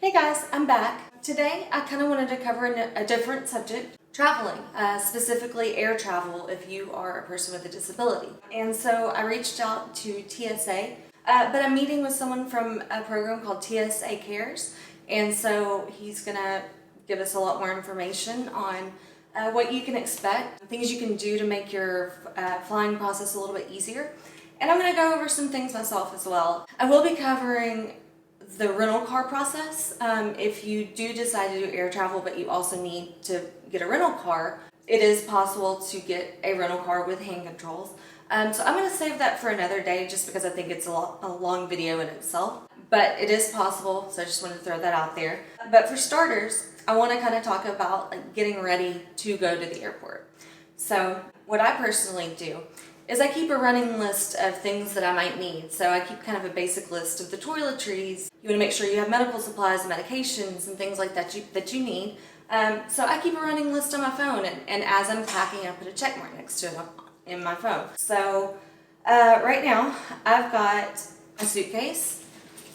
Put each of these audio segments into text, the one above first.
Hey guys, I'm back. Today I kind of wanted to cover a different subject, traveling, specifically air travel if you are a person with a disability. And so I reached out to TSA, but I'm meeting with someone from a program called TSA Cares, and so he's gonna give us a lot more information on what you can expect, things you can do to make your flying process a little bit easier. And I'm going to go over some things myself as well. I will be covering the rental car process. If you do decide to do air travel, but you also need to get a rental car, it is possible to get a rental car with hand controls. So I'm going to save that for another day just because I think it's a long video in itself. But it is possible, so I just wanted to throw that out there. But for starters, I want to kind of talk about getting ready to go to the airport. So what I personally do is I keep a running list of things that I might need. So I keep kind of a basic list of the toiletries. You want to make sure you have medical supplies, medications, and things like that you need. So I keep a running list on my phone, and as I'm packing, I put a check mark next to it in my phone. So right now, I've got a suitcase,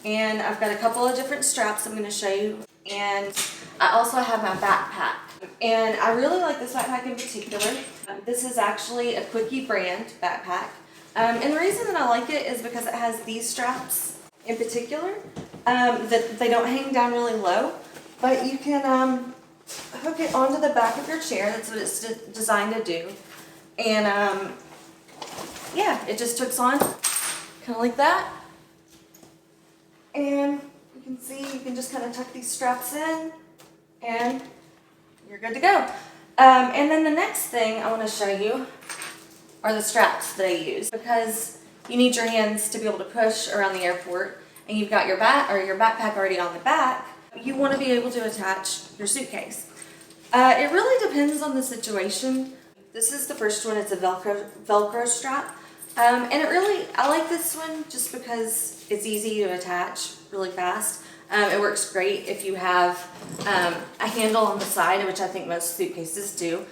and I've got a couple of different straps I'm going to show you, and I also have my backpack. And I really like this backpack in particular. This is actually a Quickie brand backpack. And the reason that I like it is because it has these straps in particular that they don't hang down really low, but you can hook it onto the back of your chair. That's what it's designed to do. And yeah, it just hooks on kind of like that. And you can see you can just kind of tuck these straps in and you're good to go. And then the next thing I want to show you are the straps that I use, because you need your hands to be able to push around the airport, and you've got your backpack already on the back. You want to be able to attach your suitcase. It really depends on the situation. This is the first one. It's a Velcro strap, and I like this one just because it's easy to attach really fast. It works great if you have a handle on the side, which I think most suitcases do.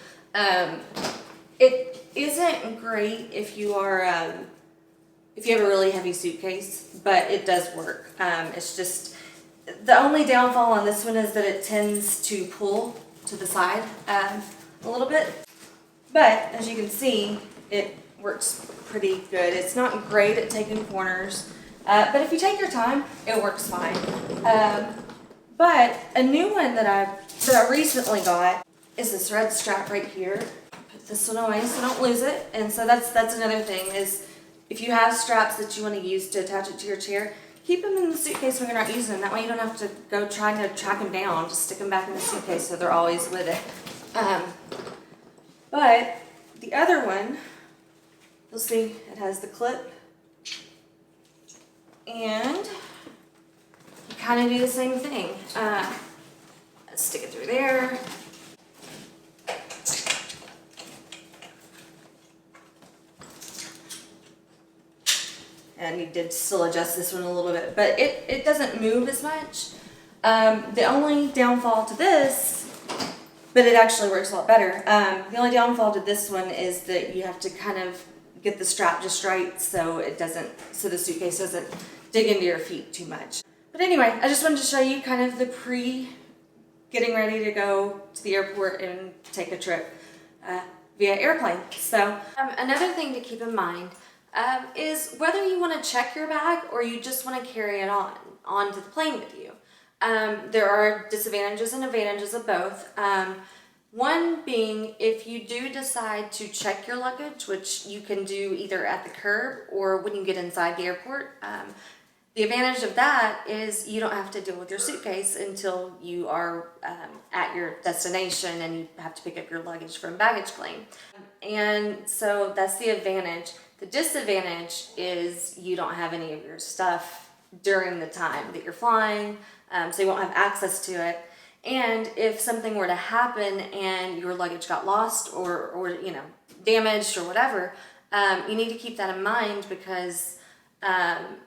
It isn't great if you are if you have a really heavy suitcase, but it does work. It's just the only downfall on this one is that it tends to pull to the side a little bit. But as you can see, it works pretty good. It's not great at taking corners. But if you take your time, it works fine. But a new one that I recently got is this red strap right here. Put this one away so don't lose it. And so that's another thing is if you have straps that you want to use to attach it to your chair, keep them in the suitcase when you're not using them. That way you don't have to go trying to track them down. Just stick them back in the suitcase so they're always with it. But the other one, you'll see it has the clip. And you kind of do the same thing. Let's stick it through there. And you did still adjust this one a little bit, but it doesn't move as much. The only downfall to this, but it actually works a lot better. The only downfall to this one is that you have to kind of get the strap just right so so the suitcase doesn't dig into your feet too much. But anyway, I just wanted to show you kind of the getting ready to go to the airport and take a trip via airplane. So another thing to keep in mind is whether you want to check your bag or you just want to carry it onto the plane with you. There are disadvantages and advantages of both. One being, if you do decide to check your luggage, which you can do either at the curb or when you get inside the airport, the advantage of that is you don't have to deal with your suitcase until you are at your destination and you have to pick up your luggage from baggage claim. And so that's the advantage. The disadvantage is you don't have any of your stuff during the time that you're flying, so you won't have access to it. And if something were to happen and your luggage got lost or damaged or whatever, you need to keep that in mind because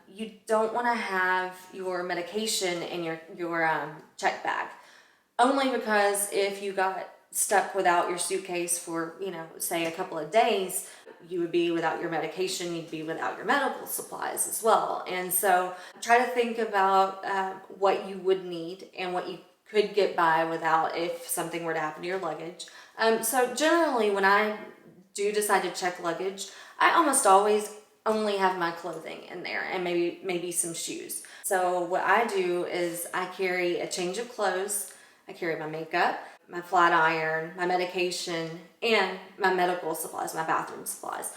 you don't want to have your medication in your check bag. Only because if you got stuck without your suitcase for, say a couple of days, you would be without your medication, you'd be without your medical supplies as well. And so try to think about what you would need and what you could get by without if something were to happen to your luggage. So generally when I do decide to check luggage, I almost always only have my clothing in there and maybe some shoes. So what I do is I carry a change of clothes, I carry my makeup, my flat iron, my medication, and my medical supplies, my bathroom supplies,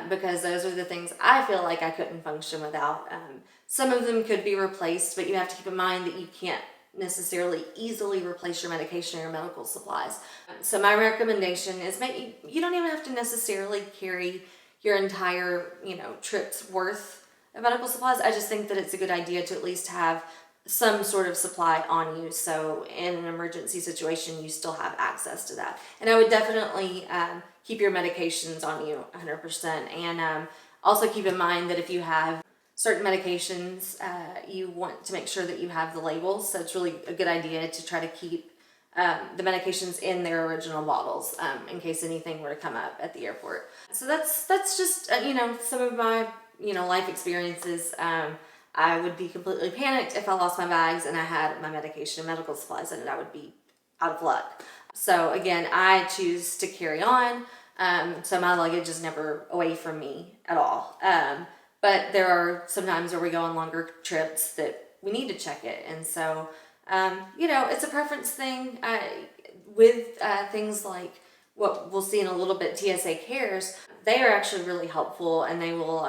because those are the things I feel like I couldn't function without. Some of them could be replaced, but you have to keep in mind that you can't necessarily easily replace your medication or your medical supplies. So my recommendation is maybe you don't even have to necessarily carry your entire, trip's worth of medical supplies. I just think that it's a good idea to at least have some sort of supply on you, so in an emergency situation you still have access to that. And I would definitely keep your medications on you 100%, and also keep in mind that if you have certain medications, you want to make sure that you have the labels, so it's really a good idea to try to keep the medications in their original bottles in case anything were to come up at the airport. So that's just some of my life experiences. I would be completely panicked if I lost my bags and I had my medication and medical supplies in it. I would be out of luck. So again, I choose to carry on. So my luggage is never away from me at all. But there are some times where we go on longer trips that we need to check it. And so, it's a preference thing with things like what we'll see in a little bit, TSA Cares. They are actually really helpful, and they will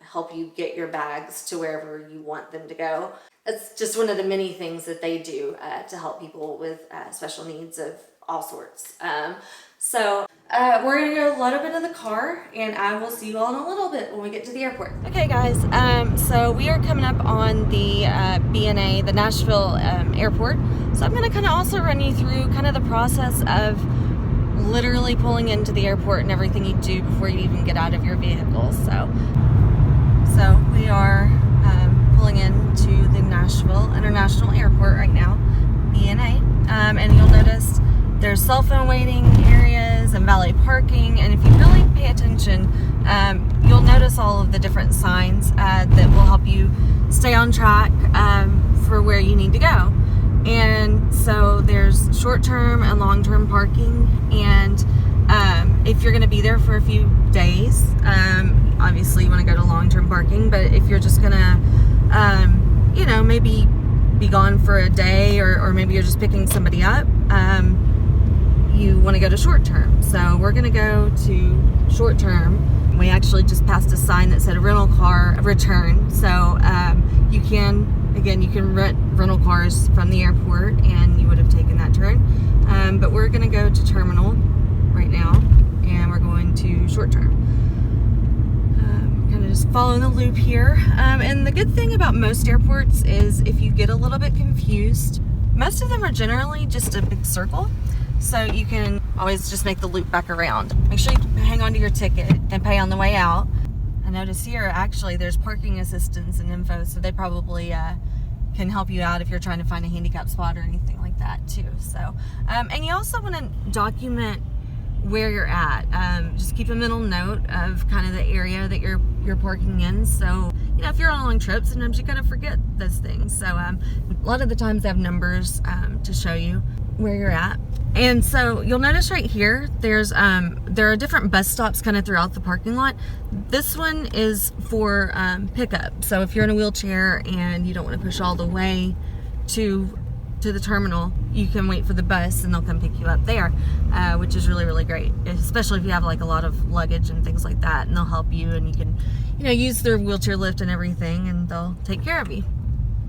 help you get your bags to wherever you want them to go. That's just one of the many things that they do to help people with special needs of all sorts. So we're going to go load up into the car, and I will see you all in a little bit when we get to the airport. Okay, guys, so we are coming up on the BNA, the Nashville airport. So I'm going to kind of also run you through kind of the process of literally pulling into the airport and everything you do before you even get out of your vehicle. So we are pulling into the Nashville International Airport right now, BNA, and you'll notice there's cell phone waiting areas and valet parking, and if you really pay attention, you'll notice all of the different signs that will help you stay on track for where you need to go. And so there's short-term and long-term parking, and if you're going to be there for a few days, obviously you want to go to long-term parking, but if you're just going to, maybe be gone for a day, or maybe you're just picking somebody up, you want to go to short-term. So we're going to go to short-term. We actually just passed a sign that said rental car return, so you can rent rental cars from the airport, and you would have taken that turn. But we're going to go to terminal right now, and we're going to short term. Kind of just following the loop here. And the good thing about most airports is if you get a little bit confused, most of them are generally just a big circle. So you can always just make the loop back around. Make sure you hang on to your ticket and pay on the way out. I notice here, actually, there's parking assistance and info, so they probably can help you out if you're trying to find a handicap spot or anything like that too. So, and you also want to document where you're at. Just keep a mental note of kind of the area that you're parking in. So, if you're on a long trip, sometimes you kind of forget those things. So, a lot of the times they have numbers to show you where you're at. And so you'll notice right here, there are different bus stops kind of throughout the parking lot. This one is for pickup. So if you're in a wheelchair and you don't want to push all the way to the terminal, you can wait for the bus and they'll come pick you up there, which is really, really great, especially if you have like a lot of luggage and things like that, and they'll help you, and you can, use their wheelchair lift and everything, and they'll take care of you.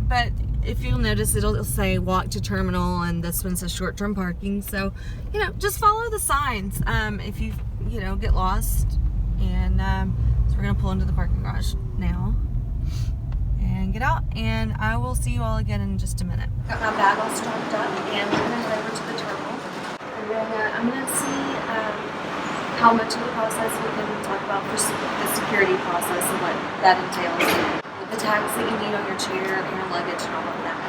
But if you'll notice, it'll say walk to terminal, and this one says short-term parking. So, just follow the signs if you, get lost. And so we're going to pull into the parking garage now and get out. And I will see you all again in just a minute. Got my bag all strapped up, and we're going to head over to the terminal. And then I'm going to see how much of the process we can talk about for the security process and what that entails. The tags that you need on your chair and your luggage and all of that,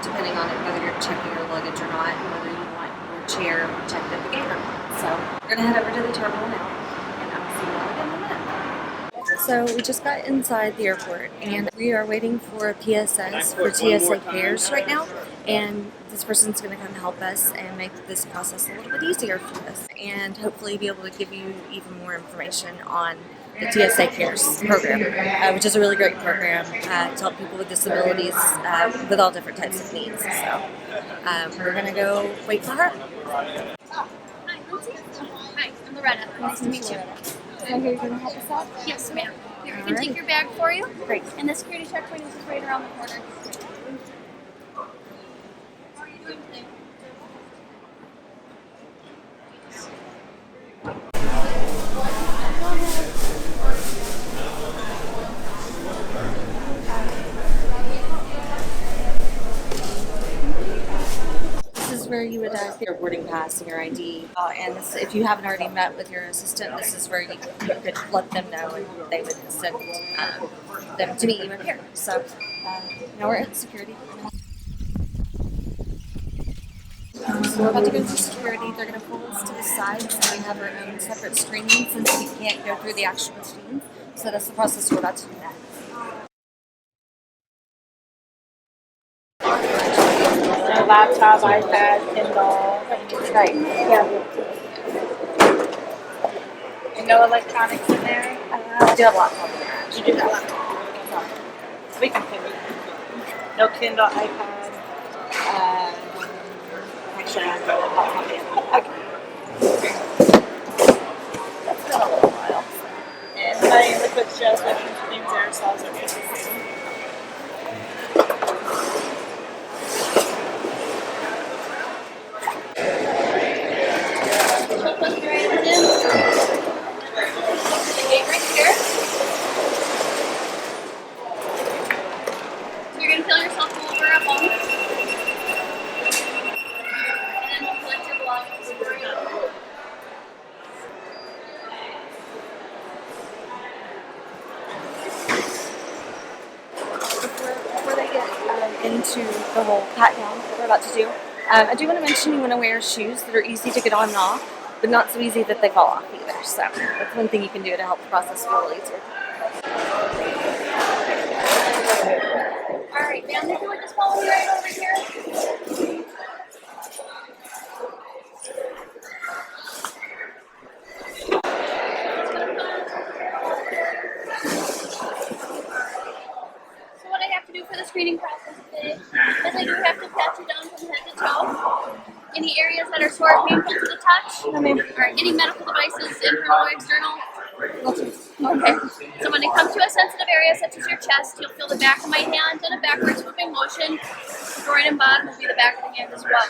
depending on whether you're checking your luggage or not, and whether you want your chair checked at the gate or not. So we're going to head over to the terminal now, and I'll So we just got inside the airport and we are waiting for a PSS for TSA Cares right now. And this person's going to come help us and make this process a little bit easier for us and hopefully be able to give you even more information on the TSA Cares program, which is a really great program to help people with disabilities with all different types of needs. So we're going to go wait for her. Hi, Lindsay. Hi, I'm Loretta. Nice to meet you. So here you're going to help us out? Yes, ma'am. Here, I can take your bag for you. Great. And the security checkpoint is just right around the corner. How are you doing today? This is where you would get your boarding pass and your ID. And this, if you haven't already met with your assistant, this is where you could let them know and they would send them to meet you in here. So now we're at security. So we're about to go through security. They're going to pull us to the side so we have our own separate screening since we can't go through the actual machine. So that's the process we're about to do next. Laptop, iPad, Kindle. Right. Yeah. And no electronics in there? I do have a laptop in there. You do have laptop. We can figure it. No Kindle, iPad. Actually, I have a laptop in. Okay. That's been a little while. And honey, liquid gels, lotions, creams, aerosols are good. Plug your items in. The gate right here. So you're going to fill yourself over at home. And then we'll collect your belongings for you. Before they get into the whole pat down that we're about to do, I do want to mention you want to wear shoes that are easy to get on and off, but not so easy that they fall off either. So that's one thing you can do to help the process feel a little easier. Alright, ma'am, if you would just follow me right over here. So what I have to do for the screening process today is I do have to pat you down from head to toe. Any areas that are sore or painful to the touch? Alright, any medical devices, internal or external? Okay. So when it comes to a sensitive area such as your chest, you'll feel the back of my hand in a backwards moving motion. The right and bottom will be the back of the hand as well.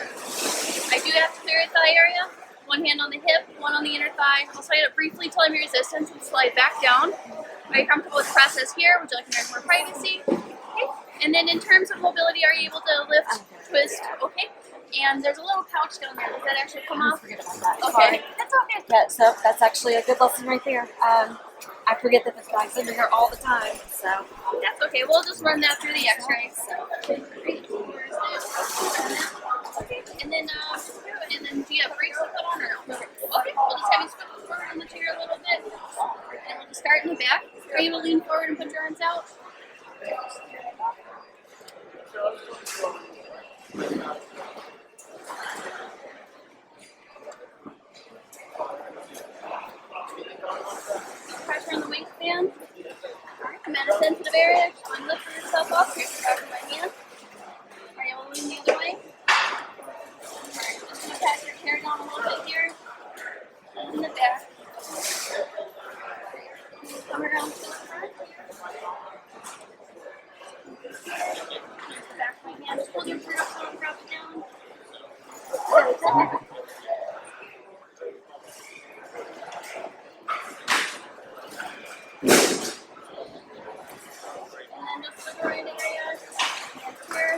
I do have to clear your thigh area. One hand on the hip, one on the inner thigh. I'll slide it briefly till I'm your resistance and slide back down. Are you comfortable with the process here? Would you like more privacy? Okay. And then in terms of mobility, are you able to lift, twist? Okay. And there's a little pouch down there. Does that actually come off? Forget about that. Okay. Sorry. That's okay. Yeah, so that's actually a good lesson right there. I forget that this bag's under here all the time. So That's okay. We'll just run that through the x-ray. So. And then do you have brakes to put on or no? Okay. We'll just have you swivel forward on the chair a little bit. And we'll just start in the back. Are you able to lean forward and put your arms out? Pressure on the waistband. Alright, I'm at a sensitive area. Just want to lift yourself up. Here's the back of my hand. Are you able to lean the other way? Alright, just going to pass your chair down a little bit here. And in the back. Come around to the front. Here's the back of my hand. Just hold your chair up so don't drop it down. And then just the groin area, hands here.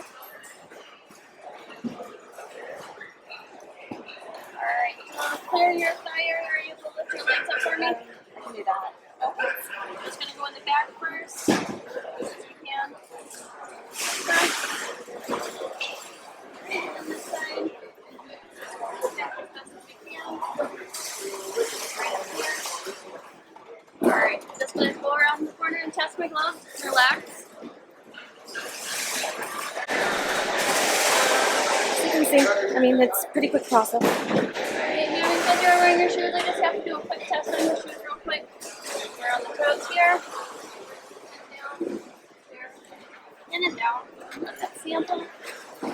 Alright, clear your thigh area. Are you able to lift your legs up for me? I can do that. Okay. I'm just going to go in the back first. As you can. Front. And then this side. Back as best as you can. Right up here. Alright, just going to go around the I mean, it's a pretty quick process. Alright, now because you're wearing your shoes, I just have to do a quick test on your shoes real quick. We're on the toes here. And down. There. In and down. Let that sample. I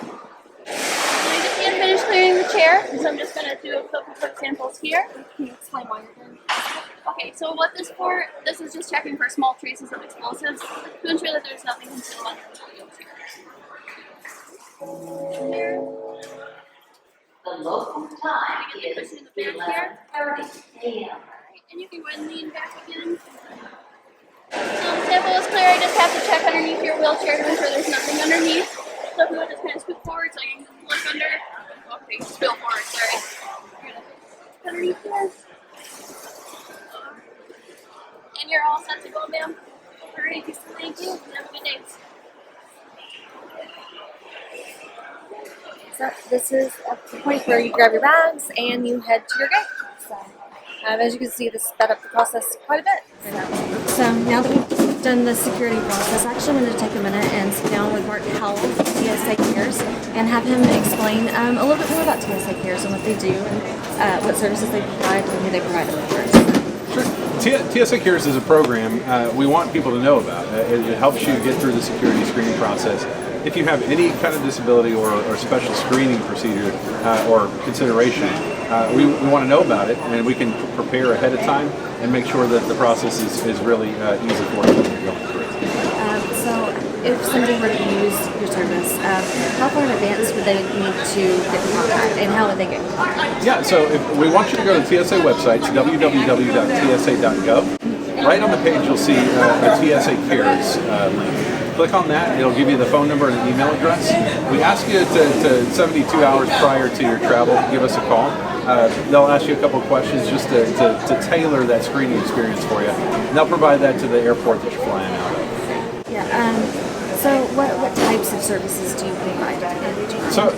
just need to finish clearing the chair, so I'm just going to do a couple quick samples here. Can you explain why you're doing Okay, so what this for, this is just checking for small traces of explosives to ensure that there's nothing concealed under the wheelchair. Here. The local time Get the is cushion in the back here. 11:30 a.m. Alright, and you can go ahead and lean back again. Sample is clear, I just have to check underneath your wheelchair to ensure there's nothing underneath. So if you want to just kind of scoot forward so you can look under. Okay, spill forward, sorry. You're gonna put underneath there. And you're all set to go, ma'am. Alright, thank you. Have a good day. So this is at the point where you grab your bags and you head to your gate. So as you can see, this sped up the process quite a bit. So now that we've done the security process, I actually wanted to take a minute and sit down with Mark Howell from TSA Cares and have him explain a little bit more about TSA Cares and what they do and what services they provide and who they provide them for. Sure. TSA Cares is a program we want people to know about. It helps you get through the security screening process. If you have any kind of disability or special screening procedure or consideration, we want to know about it, and we can prepare ahead of time and make sure that the process is really easy for you when you're going through it. So if somebody were to use your service, how far in advance would they need to get in contact, and how would they get in contact? Yeah, so if we want you to go to the TSA website, www.tsa.gov. Right on the page you'll see a TSA Cares link. Click on that, it'll give you the phone number and an email address. We ask you to 72 hours prior to your travel, give us a call. They'll ask you a couple of questions just to tailor that screening experience for you. And they'll provide that to the airport that you're flying out of. Yeah, so what types of services do you provide? So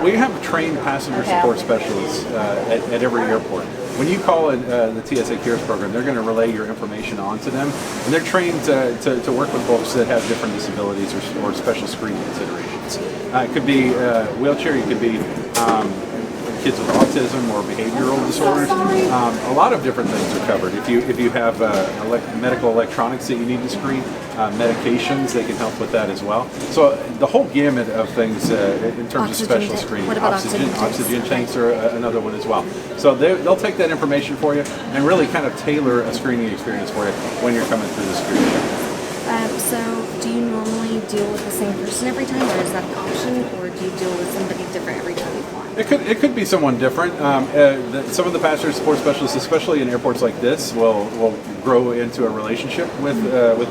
we have trained passenger support specialists at every airport. When you call the TSA Cares program, they're going to relay your information on to them, and they're trained to work with folks that have different disabilities or special screening considerations. It could be wheelchair, it could be kids with autism or behavioral disorders. A lot of different things are covered. If you have medical electronics that you need to screen, medications, they can help with that as well. So the whole gamut of things in terms of special screening. What about oxygen tanks are another one as well. So they'll take that information for you and really kind of tailor a screening experience for you when you're coming through the security check. So do you normally deal with the same person every time, or is that an option, or do you deal with somebody different every time you fly? It could be someone different. Some of the passenger support specialists, especially in airports like this, will grow into a relationship with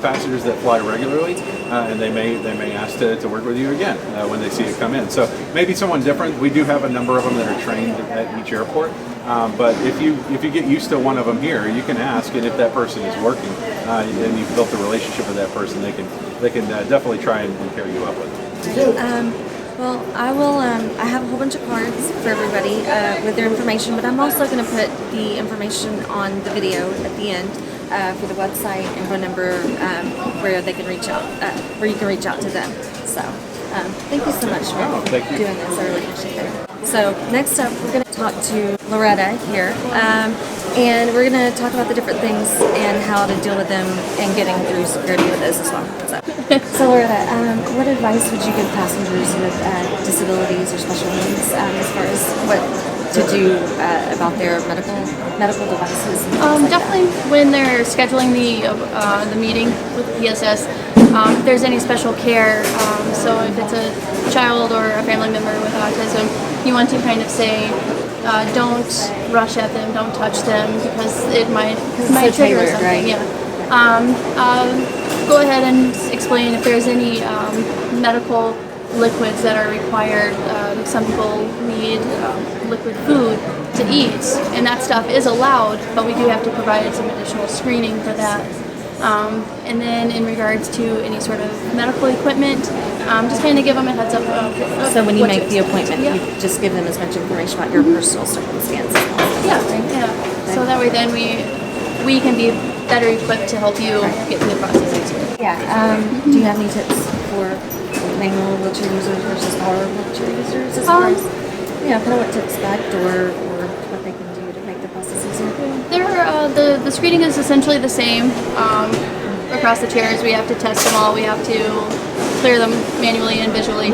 passengers that fly regularly, and they may ask to work with you again when they see you come in. So maybe someone different. We do have a number of them that are trained at each airport. But if you get used to one of them here, you can ask, and if that person is working, and you've built a relationship with that person, they can definitely try and pair you up with them. Well, I will. I have a whole bunch of cards for everybody with their information, but I'm also going to put the information on the video at the end for the website and phone number where they can reach out, where you can reach out to them. So, thank you so much for doing this. I really appreciate it. So next up, we're going to talk to Loretta here, and we're going to talk about the different things and how to deal with them and getting through security with those as well. So Loretta, what advice would you give passengers with disabilities or special needs as far as what to do about their medical devices? And Definitely when they're scheduling the meeting with the PSS, if there's any special care, so if it's a child or a family member with autism, you want to kind of say, don't rush at them, don't touch them, because it might trigger something. Right? Yeah. Go ahead and explain if there's any medical liquids that are required. Some people need liquid food to eat, and that stuff is allowed, but we do have to provide some additional screening for that. And then in regards to any sort of medical equipment, just kind of give them a heads up. So when you make the appointment, you just give them as much information about your personal circumstances. Yeah. Okay. So that way then we can be better equipped to help you get through the process easier. Yeah. Do you have any tips for manual wheelchair users versus power wheelchair users as far as? Yeah, kind of what to expect or what they can do to make the process easier. The screening is essentially the same across the chairs. We have to test them all. We have to clear them manually and visually.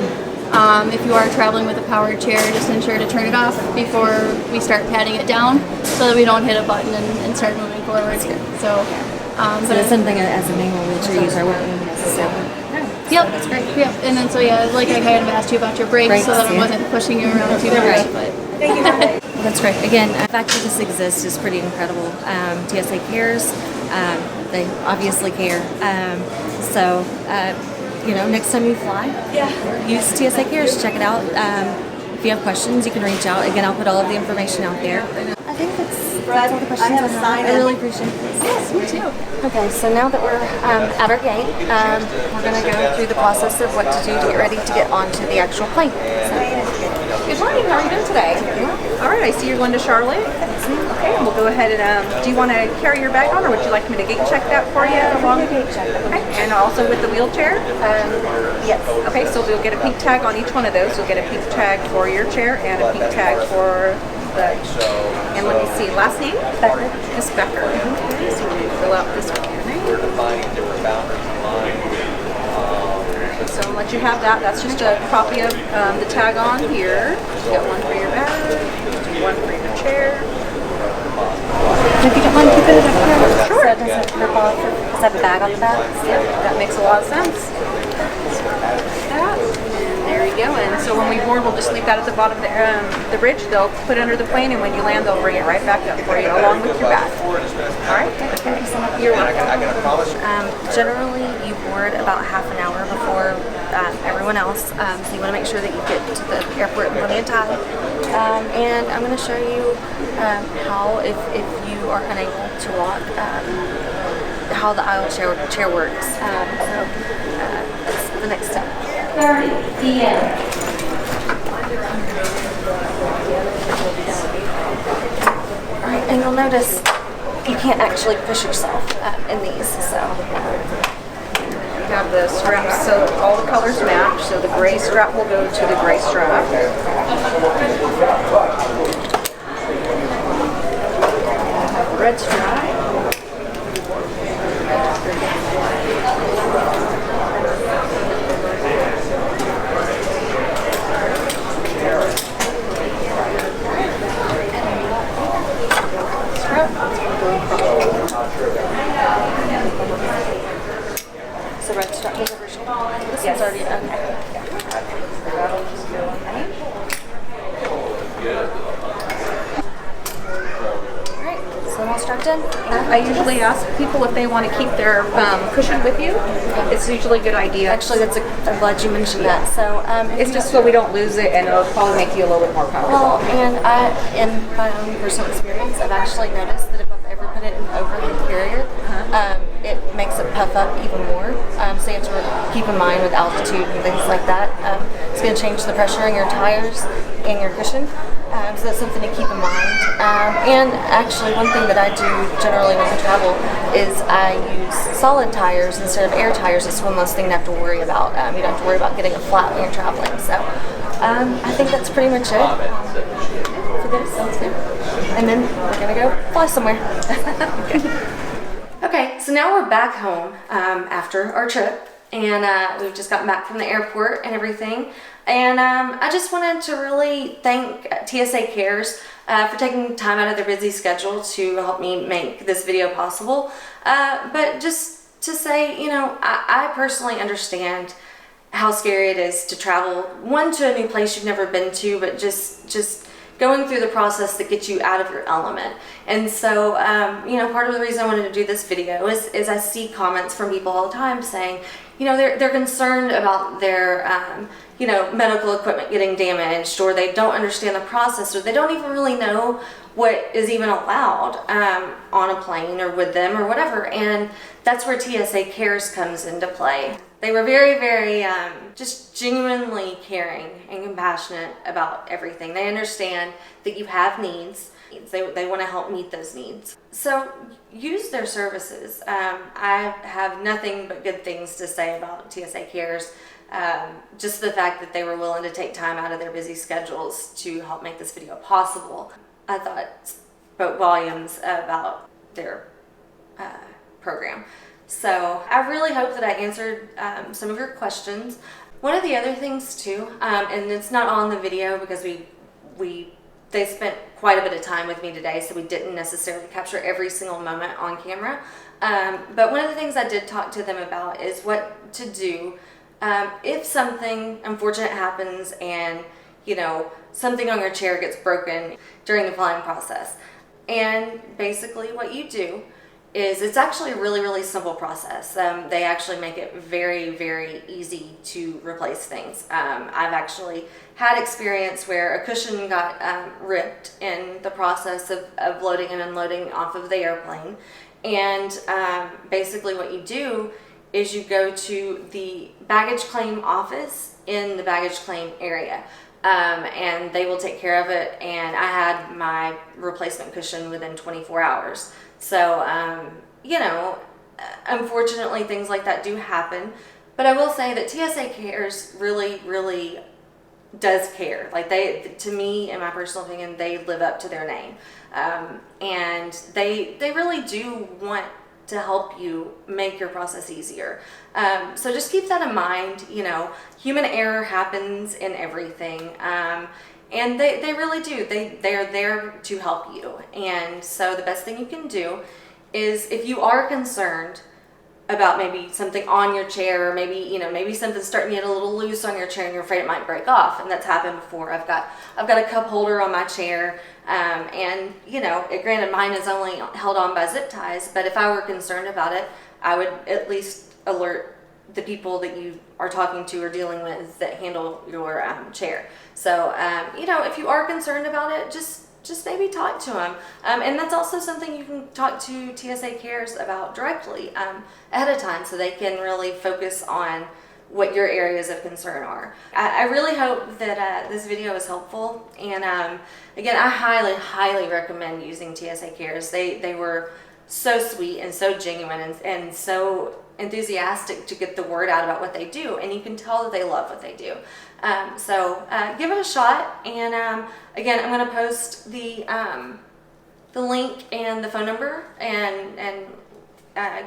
If you are traveling with a powered chair, just ensure to turn it off before we start patting it down so that we don't hit a button and start moving forward. So But it's something as a manual wheelchair user wouldn't necessarily. Yep, that's great. Yep, and then so yeah, like I kind of asked you about your brakes so that I wasn't pushing you around too much. But Well, that's great. Again, the fact that this exists is pretty incredible. TSA Cares, they obviously care. Next time you fly, use TSA Cares. Check it out. If you have questions, you can reach out. Again, I'll put all of the information out there. I think that's all the questions I have. I really appreciate it. yes, me too. Okay, so now that we're at our gate, we're going to go through the process of what to do to get ready to get onto the actual plane. Good morning. How are you doing today? All right. I see you're going to Charlotte. Okay. We'll go ahead and. Do you want to carry your bag on, or would you like me to gate check that for you? Okay. And also with the wheelchair. Yes. Okay. So we'll get a pink tag on each one of those. You'll get a pink tag for your chair and a pink tag for the. And let me see. Last name? Becker. Miss Becker. Okay. So we fill out this one. So I'll let you have that. That's just a copy of the tag on here. You got one for your bag, one for your chair. If you don't mind keeping it up here, Sure. so it doesn't rip off, because I have a bag on the back. Yep, that makes a lot of sense. And there you go. And so when we board, we'll just leave that at the bottom of the bridge. They'll put it under the plane, and when you land, they'll bring it right back up for you, along with your bag. All right? Thank you so much. You're welcome. Generally, you board about half an hour before everyone else, so you want to make sure that you get to the airport in plenty of time. And I'm going to show you how, if you are unable to walk, how the aisle chair works. That's the next step. 30 p.m. Alright, and you'll notice you can't actually push yourself in these, so. We have the straps, so all the colors match. So the gray strap will go to the gray strap. Red strap. So red strap goes over your shoulder. This Yes. one's already okay. That'll just go underneath. Alright, so I'm all strapped in. I usually ask people if they want to keep their cushion with you. It's usually a good idea. Actually, I'm glad you mentioned that. So It's just so we don't lose it, and it'll probably make you a little bit more comfortable. well, and in my own personal experience, I've actually noticed that if I've ever put it in over the carrier, it makes it puff up even more. So you have to keep in mind with altitude and things like that. It's going to change the pressure in your tires and your cushion. So that's something to keep in mind. And actually, one thing that I do generally when I travel is I use solid tires instead of air tires. It's one less thing to have to worry about. You don't have to worry about getting a flat when you're traveling. So I think that's pretty much it for this. Sounds good. And then we're going to go fly somewhere. Okay, so now we're back home after our trip. And we've just gotten back from the airport and everything. And I just wanted to really thank TSA Cares for taking time out of their busy schedule to help me make this video possible. But just to say, you know, I personally understand how scary it is to travel, one, to a new place you've never been to, but just going through the process that gets you out of your element. And so, you know, part of the reason I wanted to do this video is I see comments from people all the time saying, you know, they're concerned about their, you know, medical equipment getting damaged, or they don't understand the process, or they don't even really know what is even allowed on a plane or with them or whatever. And that's where TSA Cares comes into play. They were very, very just genuinely caring and compassionate about everything. They understand that you have needs. They want to help meet those needs. So use their services. I have nothing but good things to say about TSA Cares. just the fact that they were willing to take time out of their busy schedules to help make this video possible, I thought spoke volumes about their program. So I really hope that I answered some of your questions. One of the other things too, and it's not on the video because they spent quite a bit of time with me today, so we didn't necessarily capture every single moment on camera. But one of the things I did talk to them about is what to do if something unfortunate happens and, you know, something on your chair gets broken during the flying process. And basically what you do is, it's actually a really, really simple process. They actually make it very, very easy to replace things. I've actually had experience where a cushion got ripped in the process of loading and unloading off of the airplane. And basically what you do is you go to the baggage claim office in the baggage claim area. And they will take care of it. And I had my replacement cushion within 24 hours. So, you know, unfortunately things like that do happen, but I will say that TSA Cares really, really does care. Like, to me, in my personal opinion, they live up to their name. And they really do want to help you make your process easier. So just keep that in mind. You know, human error happens in everything. And they really do. They are there to help you. And so the best thing you can do is, if you are concerned about maybe something on your chair, or maybe, you know, maybe something's starting to get a little loose on your chair and you're afraid it might break off, and that's happened before. I've got a cup holder on my chair, and, you know, granted mine is only held on by zip ties, but if I were concerned about it, I would at least alert the people that you are talking to or dealing with that handle your chair. So, you know, if you are concerned about it, just maybe talk to them. And that's also something you can talk to TSA Cares about directly ahead of time, so they can really focus on what your areas of concern are. I really hope that this video is helpful. And again, I highly, highly recommend using TSA Cares. They were so sweet and so genuine and so enthusiastic to get the word out about what they do, and you can tell that they love what they do. So give it a shot. And again, I'm going to post the link and the phone number, and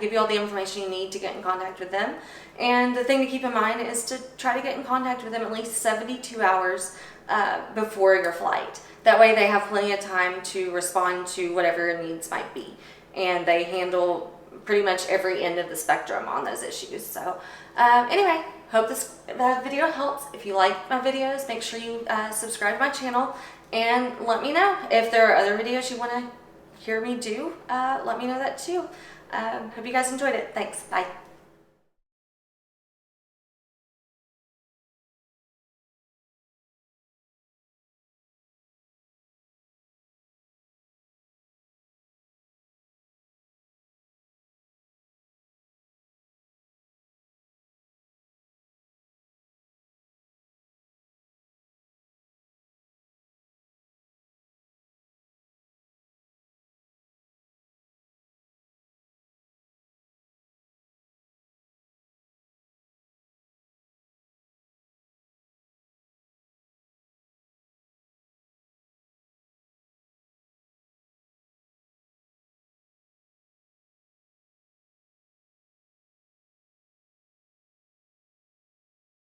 give you all the information you need to get in contact with them. And the thing to keep in mind is to try to get in contact with them at least 72 hours before your flight. That way they have plenty of time to respond to whatever your needs might be. And they handle pretty much every end of the spectrum on those issues. So anyway, hope this video helps. If you like my videos, make sure you subscribe to my channel, and let me know if there are other videos you want to hear me do. Let me know that too. Hope you guys enjoyed it. Thanks. Bye.